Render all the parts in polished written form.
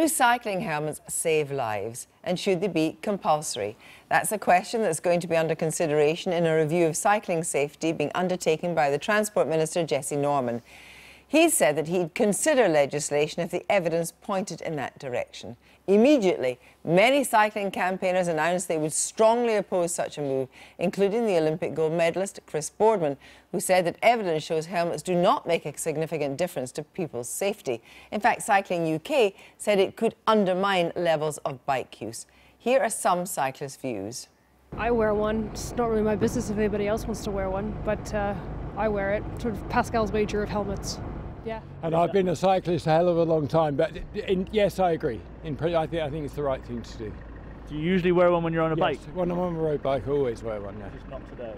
Do cycling helmets save lives, and should they be compulsory? That's a question that's going to be under consideration in a review of cycling safety being undertaken by the Transport Minister, Jesse Norman. He said that he'd consider legislation if the evidence pointed in that direction. Immediately, many cycling campaigners announced they would strongly oppose such a move, including the Olympic gold medalist Chris Boardman, who said that evidence shows helmets do not make a significant difference to people's safety. In fact, Cycling UK said it could undermine levels of bike use. Here are some cyclists' views. I wear one. It's not really my business if anybody else wants to wear one, but I wear it. Sort of Pascal's wager of helmets. Yeah. And I've been a cyclist a hell of a long time, but yes, I agree. I think it's the right thing to do. Do you usually wear one when you're on a bike? When I'm on a road bike, I always wear one, yeah. Just not today?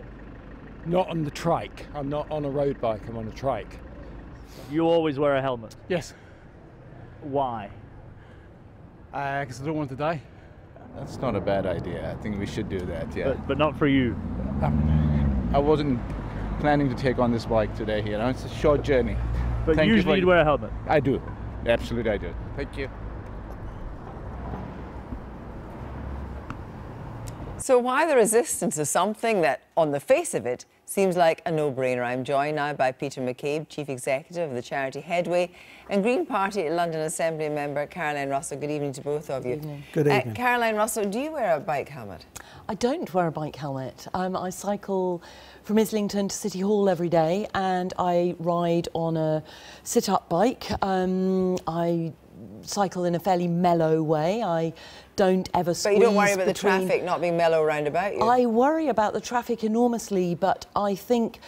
Not on the trike. I'm not on a road bike, I'm on a trike. You always wear a helmet? Yes. Why? Because I don't want to die. That's not a bad idea. I think we should do that, yeah. But not for you? I wasn't planning to take on this bike today, you know. It's a short journey. But usually you'd wear a helmet? I do. Absolutely I do. Thank you. So why the resistance to something that, on the face of it, seems like a no-brainer? I'm joined now by Peter McCabe, Chief Executive of the charity Headway, and Green Party London Assembly member Caroline Russell. Good evening to both of you. Good evening. Good evening. Caroline Russell, do you wear a bike helmet? I don't wear a bike helmet. I cycle from Islington to City Hall every day, and I ride on a sit-up bike. I cycle in a fairly mellow way. I don't ever squeeze. But you don't worry about the traffic not being mellow around about you? I worry about the traffic enormously, but I think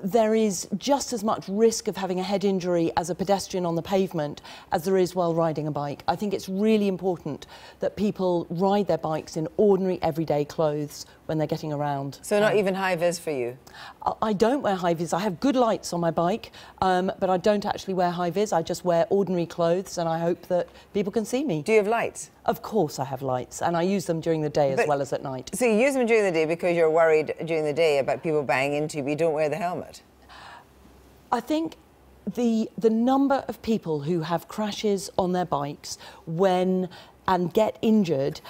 there is just as much risk of having a head injury as a pedestrian on the pavement as there is while riding a bike. I think it's really important that people ride their bikes in ordinary everyday clothes when they're getting around. So not even high-vis for you? I don't wear high-vis. I have good lights on my bike, but I don't actually wear high-vis. I just wear ordinary clothes, and I hope that people can see me. Do you have lights? Of course I have lights, and I use them during the day as well as at night. So you use them during the day because you're worried during the day about people banging into you, but you don't wear the helmet? I think the number of people who have crashes on their bikes and get injured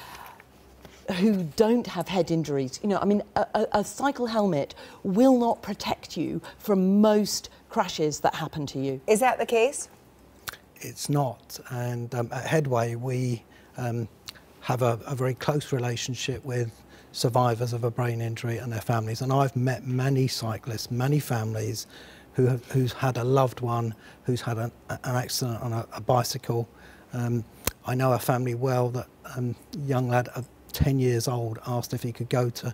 who don't have head injuries, you know, I mean, a cycle helmet will not protect you from most crashes that happen to you. Is that the case? It's not, and at Headway we have a very close relationship with survivors of a brain injury and their families, and I've met many cyclists, many families who's had a loved one who's had an accident on a bicycle. I know a family well that young lad of 10 years old asked if he could go to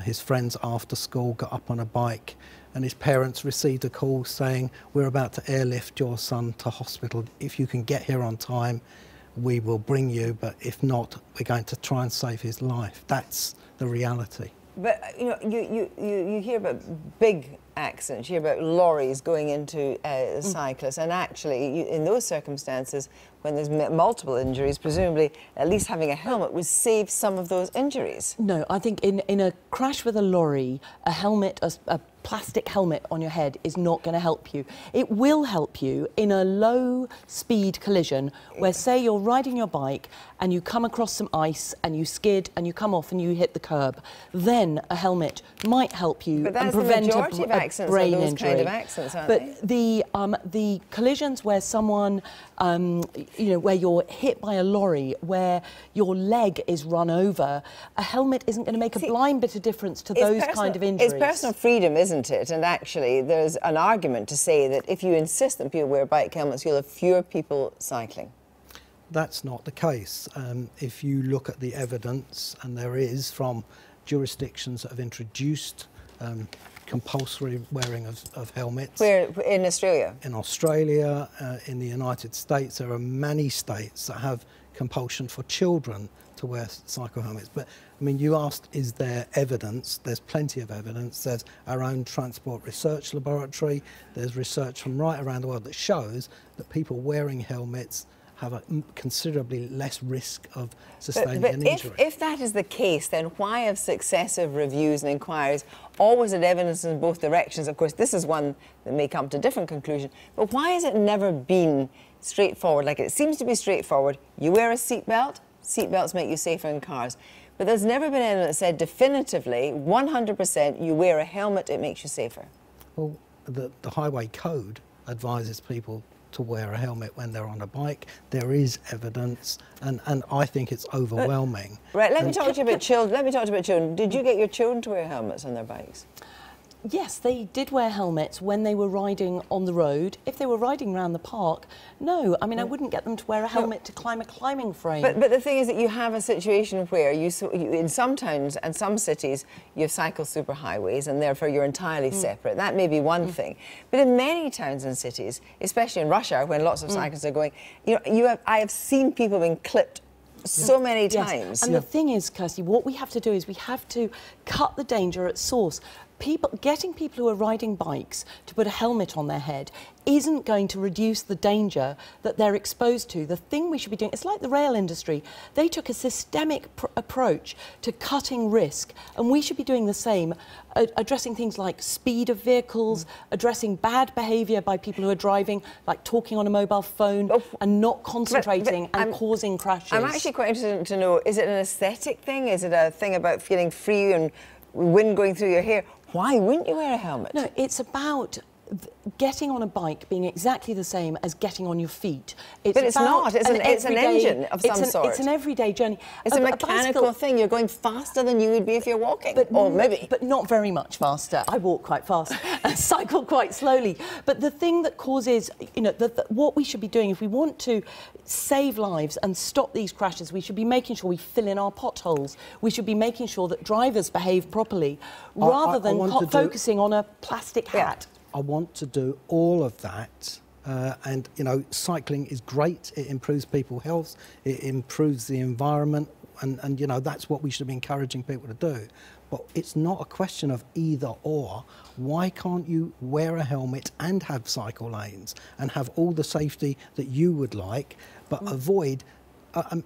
his friends after school, got up on a bike, and his parents received a call saying, "We're about to airlift your son to hospital. If you can get here on time, we will bring you, but if not, we're going to try and save his life." That's the reality. But you know, you hear about big accidents, you hear about lorries going into cyclists, and actually, in those circumstances, when there's multiple injuries, presumably at least having a helmet would save some of those injuries. No, I think in a crash with a lorry, a helmet, a plastic helmet on your head is not going to help you. It will help you in a low-speed collision where, say, you're riding your bike and you come across some ice and you skid and you come off and you hit the curb. Then a helmet might help you and prevent a brain injury. Kind of accidents, aren't they? The collisions where someone, you know, where you're hit by a lorry, where your leg is run over, a helmet isn't going to make a blind bit of difference to those kind of injuries. It's personal freedom, isn't it? And actually, there's an argument to say that if you insist that people wear bike helmets, you'll have fewer people cycling. That's not the case. If you look at the evidence, and there is from jurisdictions that have introduced compulsory wearing of helmets. Where in Australia? In Australia, in the United States, there are many states that have compulsion for children to wear cycle helmets. But I mean, you asked, is there evidence? There's plenty of evidence. There's our own transport research laboratory. There's research from right around the world that shows that people wearing helmets have a considerably less risk of sustaining but an injury. If that is the case, then why have successive reviews and inquiries always had evidence in both directions? Of course, this is one that may come to a different conclusion, but why has it never been straightforward? Like, it seems to be straightforward. You wear a seatbelt, seatbelts make you safer in cars. But there's never been anyone that said definitively, 100%, you wear a helmet, it makes you safer. Well, the Highway Code advises people to wear a helmet when they're on a bike. There is evidence, and I think it's overwhelming. Right, let me talk to you about children. Let me talk to you about children. Did you get your children to wear helmets on their bikes? Yes, they did wear helmets when they were riding on the road. If they were riding around the park, no. I mean, I wouldn't get them to wear a helmet to climb a climbing frame. But the thing is that you have a situation where in some towns and some cities, you have cycle superhighways, and therefore you're entirely separate. That may be one thing. But in many towns and cities, especially in rush hour when lots of cyclists are going, I have seen people being clipped so many times. And the thing is, Kirsty, what we have to do is we have to cut the danger at source. Getting people who are riding bikes to put a helmet on their head isn't going to reduce the danger that they're exposed to. The thing we should be doing, it's like the rail industry. They took a systemic approach to cutting risk, and we should be doing the same, addressing things like speed of vehicles, addressing bad behaviour by people who are driving, like talking on a mobile phone and not concentrating and causing crashes. I'm actually quite interested to know, is it an aesthetic thing? Is it a thing about feeling free and wind going through your hair? Why wouldn't you wear a helmet? No, it's about getting on a bike being exactly the same as getting on your feet. But it's not. It's an engine of some sort. It's an everyday journey. It's a mechanical thing. You're going faster than you would be if you're walking. Or maybe. But not very much faster. I walk quite fast and cycle quite slowly. But the thing that causes, what we should be doing if we want to save lives and stop these crashes, we should be making sure we fill in our potholes. We should be making sure that drivers behave properly rather than focusing on a plastic hat. I want to do all of that, and cycling is great. It improves people's health, it improves the environment, and that's what we should be encouraging people to do. But it's not a question of either or. Why can't you wear a helmet and have cycle lanes and have all the safety that you would like, but avoid a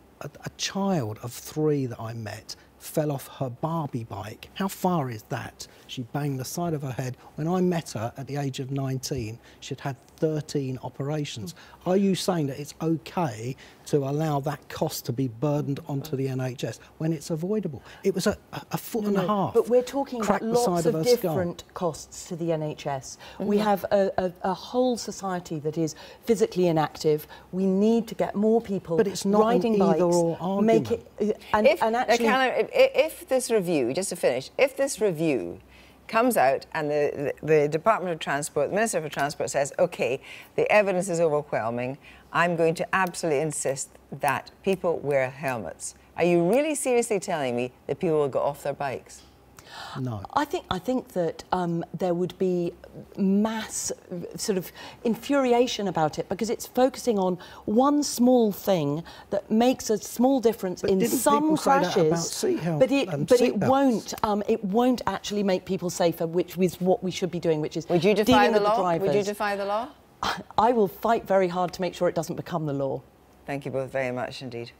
child of 3 that I met fell off her Barbie bike. How far is that? She banged the side of her head. When I met her at the age of 19, she'd had 13 operations. Are you saying that it's okay to allow that cost to be burdened onto the NHS when it's avoidable? It was a foot and a half. But we're talking about lots of different costs to the NHS. We have a whole society that is physically inactive. We need to get more people riding bikes. Either or argument. If this review, just to finish, if this review comes out and the Department of Transport, the Minister for Transport says, OK, the evidence is overwhelming, I'm going to absolutely insist that people wear helmets. Are you really seriously telling me that people will go off their bikes? No. I think that there would be mass sort of infuriation about it because it's focusing on one small thing that makes a small difference in some crashes. But it won't actually make people safer, which is what we should be doing, which is Would you defy dealing the with law? the drivers. Would you defy the law? I will fight very hard to make sure it doesn't become the law. Thank you both very much indeed.